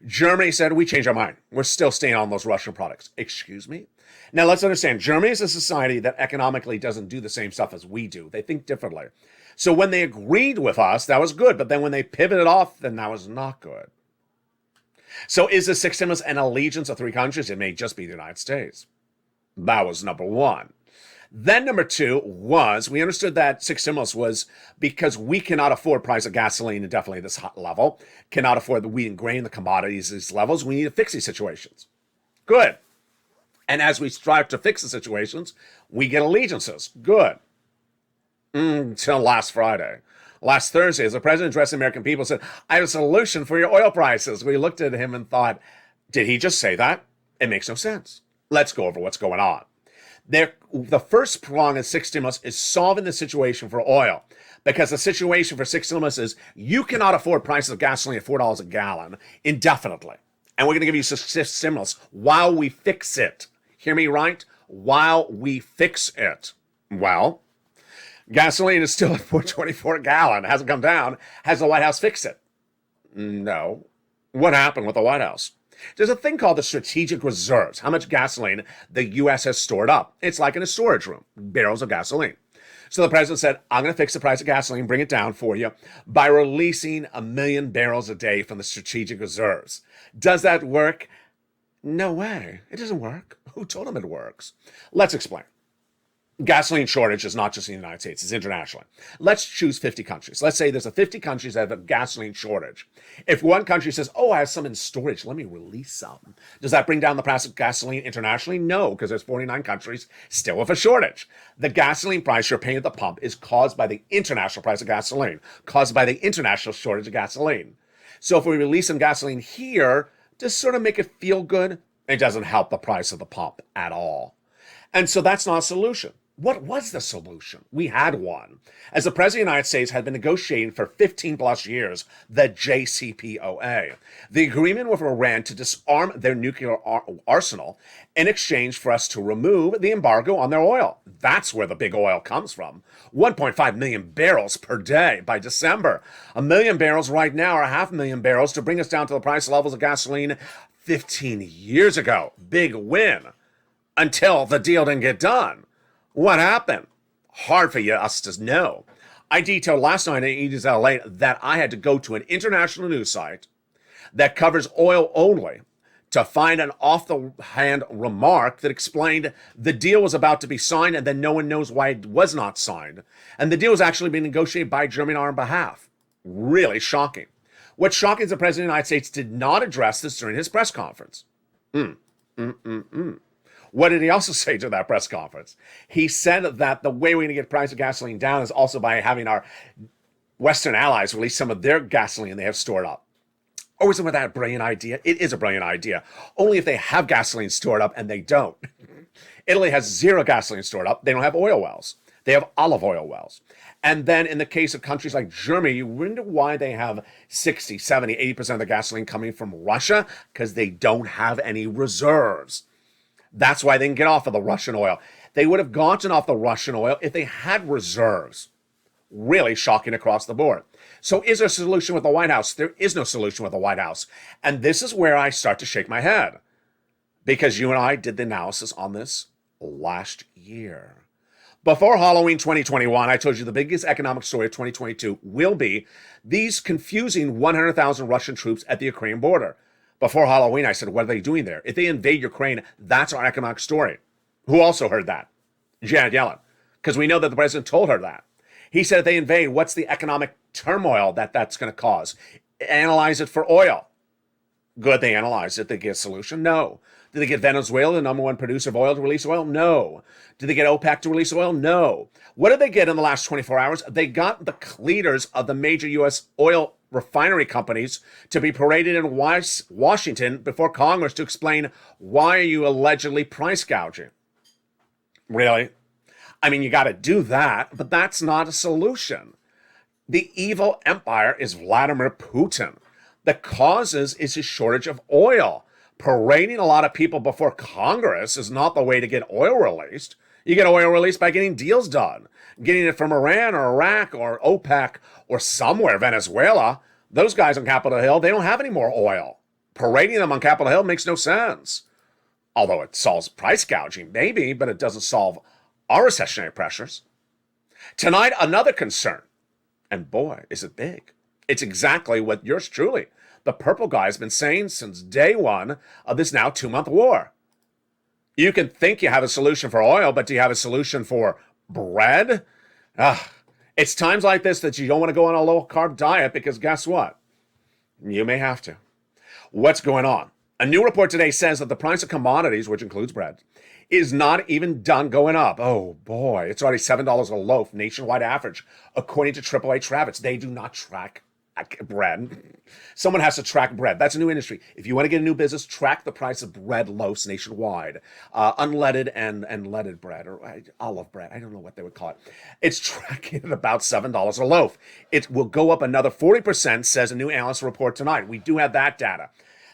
Germany said, we changed our mind. We're still staying on those Russian products. Excuse me? Now, let's understand, Germany is a society that economically doesn't do the same stuff as we do. They think differently. So when they agreed with us, that was good. But then when they pivoted off, then that was not good. So is the 6 stimulus an allegiance of 3 countries? It may just be the United States. That was number 1. Then number 2 was, we understood that 6 stimulus was because we cannot afford price of gasoline indefinitely at this hot level, cannot afford the wheat and grain, the commodities, these levels. We need to fix these situations. Good. And as we strive to fix the situations, we get allegiances. Good. Until last Friday. Last Thursday, as the president addressed the American people, said, I have a solution for your oil prices. We looked at him and thought, did he just say that? It makes no sense. Let's go over what's going on. The first prong of six stimulus is solving the situation for oil, because the situation for six stimulus is you cannot afford prices of gasoline at $4 a gallon indefinitely. And we're going to give you six stimulus while we fix it. Hear me right? While we fix it. Well, gasoline is still at $4.24 a gallon. It hasn't come down. Has the White House fixed it? No. What happened with the White House? There's a thing called the strategic reserves, how much gasoline the U.S. has stored up. It's like in a storage room, barrels of gasoline. So the president said, I'm going to fix the price of gasoline, bring it down for you by releasing 1 million barrels a day from the strategic reserves. Does that work? No way. It doesn't work. Who told him it works? Let's explain. Gasoline shortage is not just in the United States, it's internationally. Let's choose 50 countries. Let's say there's 50 countries that have a gasoline shortage. If one country says, oh, I have some in storage, let me release some. Does that bring down the price of gasoline internationally? No, because there's 49 countries still with a shortage. The gasoline price you're paying at the pump is caused by the international price of gasoline, caused by the international shortage of gasoline. So if we release some gasoline here, to sort of make it feel good, it doesn't help the price of the pump at all. And so that's not a solution. What was the solution? We had one. As the President of the United States had been negotiating for 15 plus years, the JCPOA, the agreement with Iran to disarm their nuclear arsenal in exchange for us to remove the embargo on their oil. That's where the big oil comes from. 1.5 million barrels per day by December. 1 million barrels right now are 500,000 barrels to bring us down to the price levels of gasoline 15 years ago. Big win. Until the deal didn't get done. What happened? Hard for us to know. I detailed last night in Lalate that I had to go to an international news site that covers oil only to find an off-the-hand remark that explained the deal was about to be signed and then no one knows why it was not signed. And the deal was actually being negotiated by Germany on our behalf. Really shocking. What's shocking is the President of the United States did not address this during his press conference. What did he also say to that press conference? He said that the way we're going to get the price of gasoline down is also by having our Western allies release some of their gasoline they have stored up. Oh, isn't that a brilliant idea? It is a brilliant idea. Only if they have gasoline stored up and they don't. Italy has zero gasoline stored up. They don't have oil wells. They have olive oil wells. And then in the case of countries like Germany, you wonder why they have 60, 70, 80% of the gasoline coming from Russia, because they don't have any reserves. That's why they can get off of the Russian oil. They would have gotten off the Russian oil if they had reserves. Really shocking across the board. So is there a solution with the White House? There is no solution with the White House. And this is where I start to shake my head. Because you and I did the analysis on this last year. Before Halloween 2021, I told you the biggest economic story of 2022 will be these confusing 100,000 Russian troops at the Ukrainian border. Before Halloween, I said, what are they doing there? If they invade Ukraine, that's our economic story. Who also heard that? Janet Yellen. Because we know that the president told her that. He said if they invade, what's the economic turmoil that's going to cause? Analyze it for oil. Good, they analyzed it. Did they get a solution? No. Did they get Venezuela, the number one producer of oil, to release oil? No. Did they get OPEC to release oil? No. What did they get in the last 24 hours? They got the leaders of the major U.S. oil refinery companies to be paraded in Washington before Congress to explain, why are you allegedly price gouging? Really? I mean, you got to do that, but that's not a solution. The evil empire is Vladimir Putin. The causes is his shortage of oil. Parading a lot of people before Congress is not the way to get oil released. You get oil released by getting deals done. Getting it from Iran or Iraq or OPEC or somewhere, Venezuela. Those guys on Capitol Hill, they don't have any more oil. Parading them on Capitol Hill makes no sense. Although it solves price gouging, maybe, but it doesn't solve our recessionary pressures. Tonight, another concern. And boy, is it big. It's exactly what yours truly, the purple guy, has been saying since day one of this now 2-month war. You can think you have a solution for oil, but do you have a solution for bread? It's times like this that you don't want to go on a low-carb diet, because guess what? You may have to. What's going on? A new report today says that the price of commodities, which includes bread, is not even done going up. Oh boy, it's already $7 a loaf, nationwide average, according to AAA Travits. They do not track bread. Someone has to track bread. That's a new industry. If you want to get a new business, track the price of bread loaves nationwide, unleaded and leaded bread, or olive bread. I don't know what they would call it. It's tracking at about $7 a loaf. It will go up another 40%, says a new analyst report tonight. We do have that data.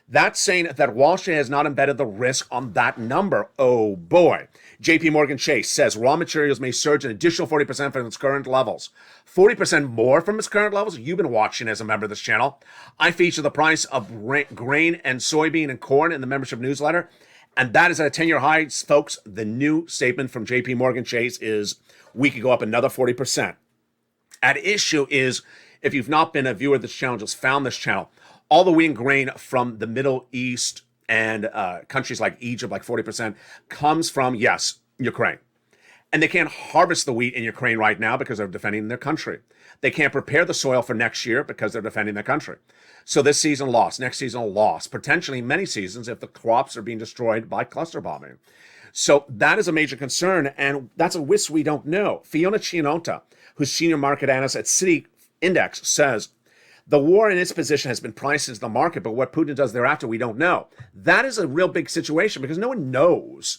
That's saying that Wall Street has not embedded the risk on that number. Oh boy. JP Morgan Chase says raw materials may surge an additional 40% from its current levels. 40% more from its current levels? You've been watching as a member of this channel. I feature the price of grain and soybean and corn in the membership newsletter, and that is at a 10-year high, folks. The new statement from JP Morgan Chase is we could go up another 40%. At issue is, if you've not been a viewer of this channel, just found this channel, all the wheat and grain from the Middle East and countries like Egypt, like 40%, comes from, yes, Ukraine. And they can't harvest the wheat in Ukraine right now because they're defending their country. They can't prepare the soil for next year because they're defending their country. So this season lost, next season lost, potentially many seasons if the crops are being destroyed by cluster bombing. So that is a major concern, and that's a risk we don't know. Fiona Chianota, who's senior market analyst at Citi Index, says, the war in its position has been priced into the market, but what Putin does thereafter, we don't know. That is a real big situation because no one knows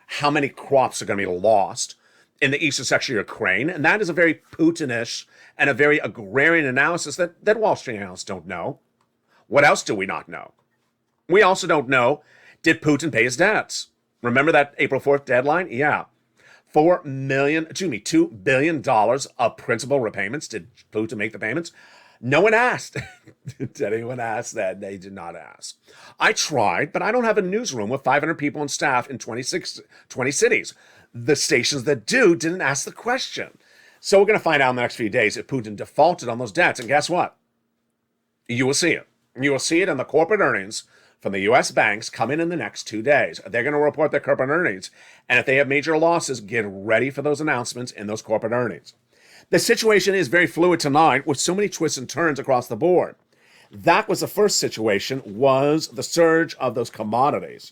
how many crops are going to be lost in the eastern section of Ukraine. And that is a very Putinish and a very agrarian analysis that Wall Street analysts don't know. What else do we not know? We also don't know, did Putin pay his debts? Remember that April 4th deadline? Yeah. $2 billion of principal repayments. Did Putin make the payments? No one asked. Did anyone ask that? They did not ask. I tried, but I don't have a newsroom with 500 people and staff in 20 cities. The stations that do didn't ask the question. So we're going to find out in the next few days if Putin defaulted on those debts. And guess what? You will see it. You will see it in the corporate earnings from the U.S. banks coming in the next 2 days. They're going to report their corporate earnings. And if they have major losses, get ready for those announcements in those corporate earnings. The situation is very fluid tonight with so many twists and turns across the board. That was the first situation, was the surge of those commodities.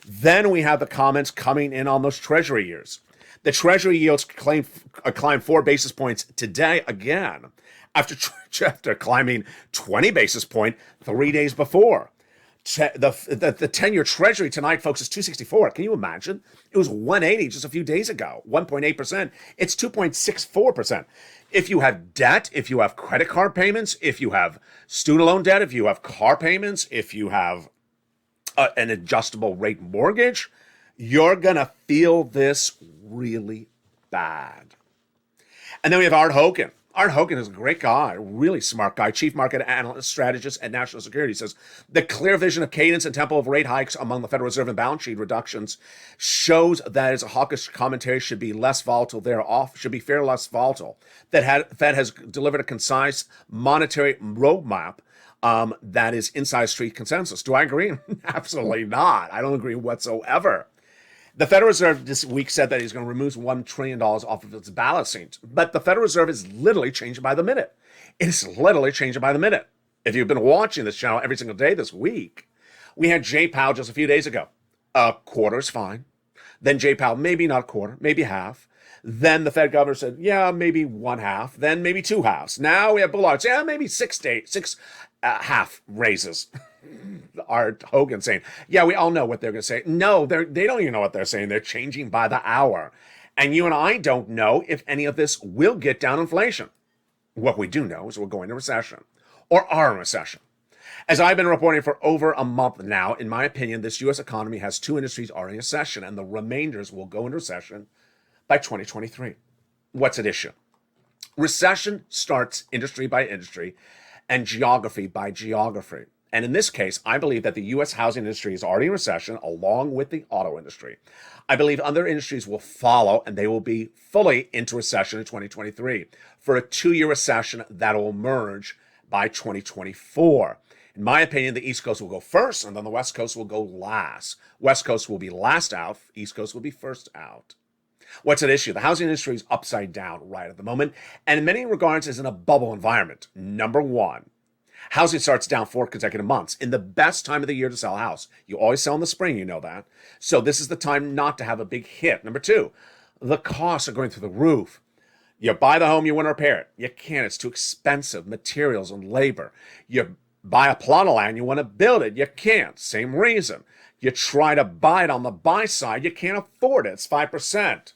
Then we have the comments coming in on those treasury yields. The treasury yields climbed 4 basis points today again, after climbing 20 basis points 3 days before. The 10-year treasury tonight, folks, is 264. Can you imagine? It was 180 just a few days ago, 1.8%. It's 2.64%. If you have debt, if you have credit card payments, if you have student loan debt, if you have car payments, if you have an adjustable rate mortgage, you're going to feel this really bad. And then we have Art Hogan. Art Hogan is a great guy, really smart guy, chief market analyst, strategist at National Security, says the clear vision of cadence and tempo of rate hikes among the Federal Reserve and balance sheet reductions shows that as a hawkish commentary should be less volatile should be fairly less volatile. Fed has delivered a concise monetary roadmap that is inside street consensus. Do I agree? Absolutely not. I don't agree whatsoever. The Federal Reserve this week said that he's going to remove $1 trillion off of its balance sheet. But the Federal Reserve is literally changing by the minute. It is literally changing by the minute. If you've been watching this channel every single day this week, we had Jay Powell just a few days ago. A quarter is fine. Then Jay Powell, maybe not a quarter, maybe half. Then the Fed governor said, yeah, maybe 1/2. Then maybe 2 halves. Now we have Bullard's, yeah, maybe 6 half raises. Art Hogan saying, yeah, we all know what they're going to say. No, they don't even know what they're saying. They're changing by the hour. And you and I don't know if any of this will get down inflation. What we do know is we're going to recession, or are in recession. As I've been reporting for over a month now, in my opinion, this U.S. economy has 2 industries are in recession, and the remainders will go into recession by 2023. What's at issue? Recession starts industry by industry and geography by geography. And in this case, I believe that the U.S. housing industry is already in recession, along with the auto industry. I believe other industries will follow, and they will be fully into recession in 2023 for a 2-year recession that will emerge by 2024. In my opinion, the East Coast will go first, and then the West Coast will go last. West Coast will be last out. East Coast will be first out. What's at issue? The housing industry is upside down right at the moment, and in many regards is in a bubble environment. Number one, Housing starts down 4 consecutive months in the best time of the year to sell a house. You always sell in the spring, you know that. So this is the time not to have a big hit. Number two, the costs are going through the roof. You buy the home, you want to repair it. You can't, it's too expensive, materials and labor. You buy a plot of land, you want to build it. You can't, same reason. You try to buy it on the buy side, you can't afford it, it's 5%.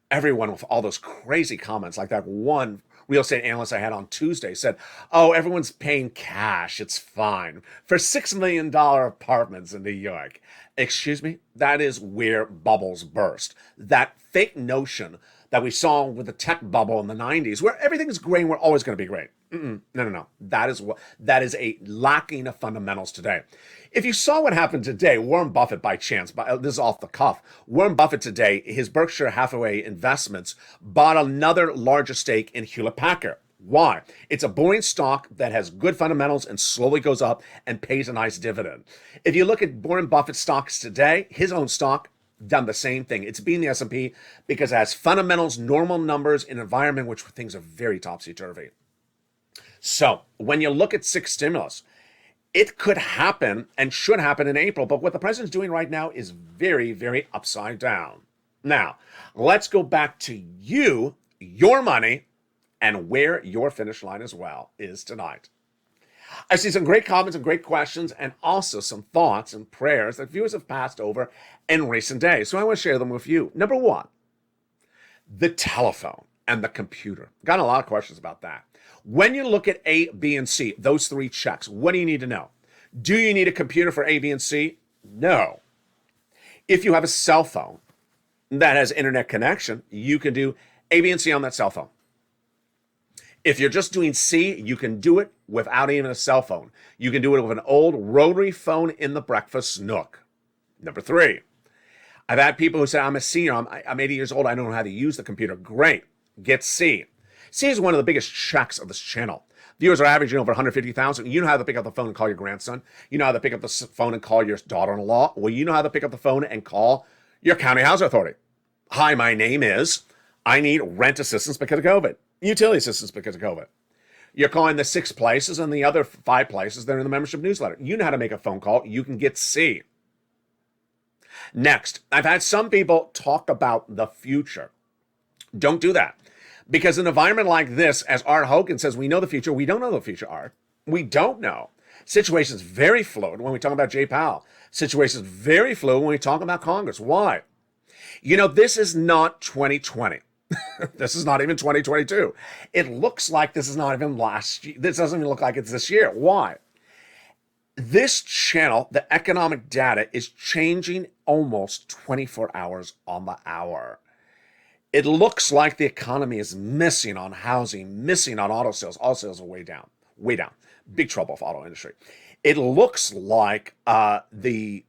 Everyone with all those crazy comments, like that one real estate analyst I had on Tuesday said, oh, everyone's paying cash, it's fine, for $6 million apartments in New York. Excuse me? That is where bubbles burst. That fake notion that we saw with the tech bubble in the 90s, where everything is great and we're always going to be great. No. That is a lacking of fundamentals today. If you saw what happened today, Warren Buffett, by chance, this is off the cuff, Warren Buffett today, his Berkshire Hathaway investments bought another larger stake in Hewlett Packard. Why? It's a boring stock that has good fundamentals and slowly goes up and pays a nice dividend. If you look at Warren Buffett's stocks today, his own stock done the same thing. It's beating the S&P because it has fundamentals, normal numbers in an environment in which things are very topsy-turvy. So when you look at six stimulus, it could happen and should happen in April, but what the president's doing right now is very, very upside down. Now, let's go back to you, your money, and where your finish line as well is tonight. I see some great comments and great questions, and also some thoughts and prayers that viewers have passed over in recent days. So I want to share them with you. Number one, the telephone and the computer. Got a lot of questions about that. When you look at A, B, and C, those three checks, what do you need to know? Do you need a computer for A, B, and C? No. If you have a cell phone that has internet connection, you can do A, B, and C on that cell phone. If you're just doing C, you can do it without even a cell phone. You can do it with an old rotary phone in the breakfast nook. Number three, I've had people who say, I'm a senior, I'm 80 years old, I don't know how to use the computer. Great, get C. C is one of the biggest checks of this channel. Viewers are averaging over 150,000. You know how to pick up the phone and call your grandson. You know how to pick up the phone and call your daughter-in-law. Well, you know how to pick up the phone and call your county housing authority. Hi, my name is, I need rent assistance because of COVID. Utility assistance because of COVID. You're calling the 6 places and the other 5 places that are in the membership newsletter. You know how to make a phone call. You can get C. Next, I've had some people talk about the future. Don't do that. Because in an environment like this, as Art Hogan says, we know the future. We don't know the future, Art. We don't know. Situation's very fluid when we talk about Jay Powell. Situation's very fluid when we talk about Congress. Why? You know, this is not 2020. This is not even 2022. It looks like this is not even last year. This doesn't even look like it's this year. Why? This channel, the economic data, is changing almost 24 hours on the hour. It looks like the economy is missing on housing, missing on auto sales. Auto sales are way down, way down. Big trouble for auto industry. It looks like the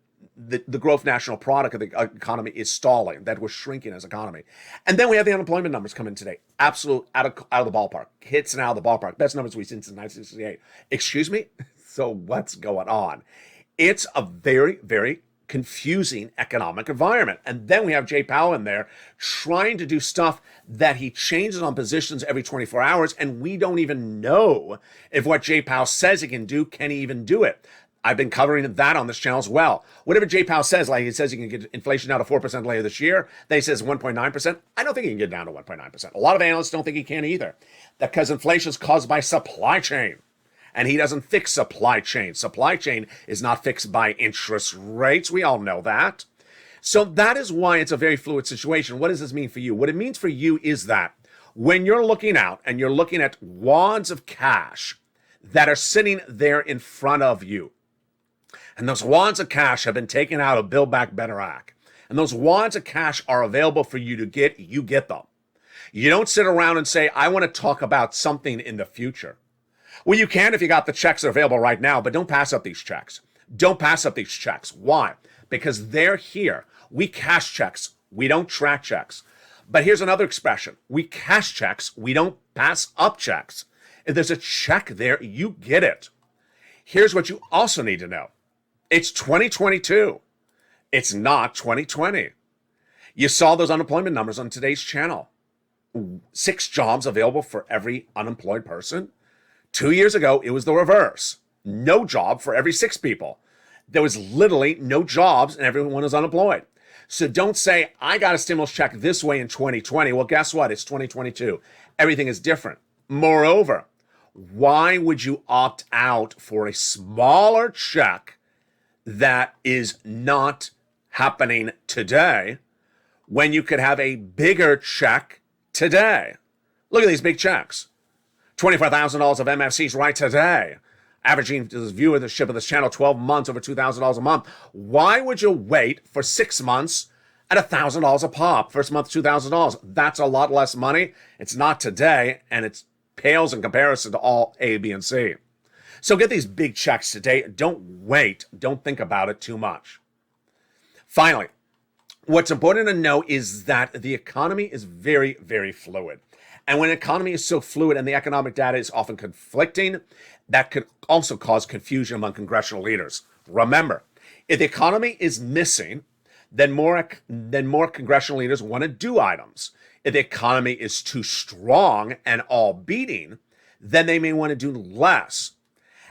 growth national product of the economy is stalling, that we're shrinking as economy. And then we have the unemployment numbers come in today. Absolute out of the ballpark. Hits and out of the ballpark. Best numbers we've seen since 1968. Excuse me? So what's going on? It's a very, very confusing economic environment. And then we have Jay Powell in there trying to do stuff that he changes on positions every 24 hours, and we don't even know if what Jay Powell says he can do, can he even do it? I've been covering that on this channel as well. Whatever Jay Powell says, like he says he can get inflation down to 4% later this year, then he says 1.9%. I don't think he can get down to 1.9%. A lot of analysts don't think he can either. Because inflation is caused by supply chain. And he doesn't fix supply chain. Supply chain is not fixed by interest rates. We all know that. So that is why it's a very fluid situation. What does this mean for you? What it means for you is that when you're looking out and you're looking at wads of cash that are sitting there in front of you, and those wads of cash have been taken out of Build Back Better Act, and those wads of cash are available for you to get, you get them. You don't sit around and say, I want to talk about something in the future. Well, you can if you got the checks that are available right now, but don't pass up these checks. Don't pass up these checks. Why? Because they're here. We cash checks. We don't track checks. But here's another expression. We cash checks. We don't pass up checks. If there's a check there, you get it. Here's what you also need to know. It's 2022. It's not 2020. You saw those unemployment numbers on today's channel. 6 jobs available for every unemployed person. 2 years ago, it was the reverse. No job for every 6 people. There was literally no jobs and everyone was unemployed. So don't say, I got a stimulus check this way in 2020. Well, guess what? It's 2022. Everything is different. Moreover, why would you opt out for a smaller check that is not happening today when you could have a bigger check today? Look at these big checks. $24,000 of MFCs right today. Averaging this viewership of this channel 12 months over $2,000 a month. Why would you wait for 6 months at $1,000 a pop? First month, $2,000. That's a lot less money. It's not today, and it pales in comparison to all A, B, and C. So get these big checks today. Don't wait. Don't think about it too much. Finally, what's important to know is that the economy is very, very fluid. And when an economy is so fluid and the economic data is often conflicting, that could also cause confusion among congressional leaders. Remember, if the economy is missing, then more congressional leaders want to do items. If the economy is too strong and all beating, then they may want to do less.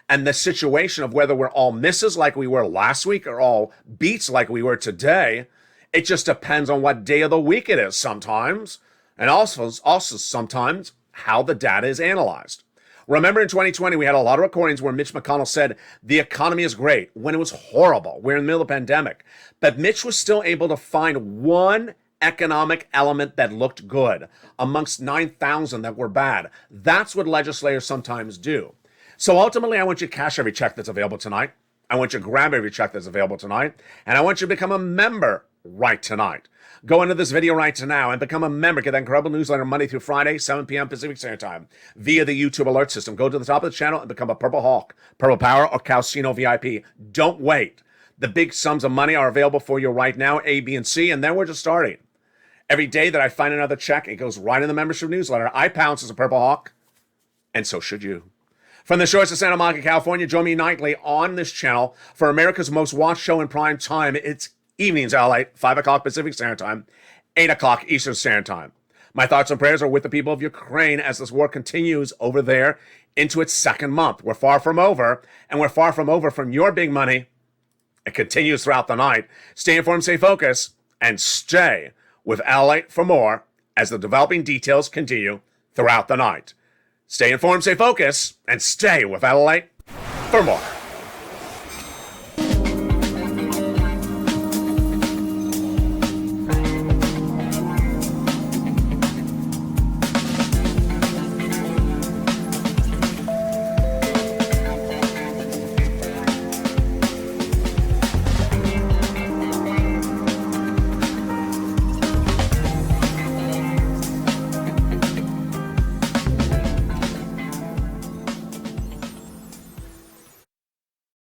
And the situation of whether we're all misses like we were last week or all beats like we were today, it just depends on what day of the week it is sometimes. And also sometimes how the data is analyzed. Remember in 2020, we had a lot of recordings where Mitch McConnell said the economy is great when it was horrible. We're in the middle of the pandemic. But Mitch was still able to find one economic element that looked good amongst 9,000 that were bad. That's what legislators sometimes do. So ultimately, I want you to cash every check that's available tonight. I want you to grab every check that's available tonight. And I want you to become a member right tonight. Go into this video right now and become a member. Get that incredible newsletter Monday through Friday, 7 p.m. Pacific Standard Time via the YouTube alert system. Go to the top of the channel and become a Purple Hawk, Purple Power, or Calcino VIP. Don't wait. The big sums of money are available for you right now, A, B, and C, and then we're just starting. Every day that I find another check, it goes right in the membership newsletter. I pounce as a Purple Hawk, and so should you. From the shores of Santa Monica, California, join me nightly on this channel for America's most watched show in prime time. It's evenings, LA, 5 o'clock Pacific Standard Time, 8 o'clock Eastern Standard Time. My thoughts and prayers are with the people of Ukraine as this war continues over there into its second month. We're far from over, and we're far from over from your big money. It continues throughout the night. Stay informed, stay focused, and stay with Lalate for more as the developing details continue throughout the night. Stay informed, stay focused, and stay with Lalate for more.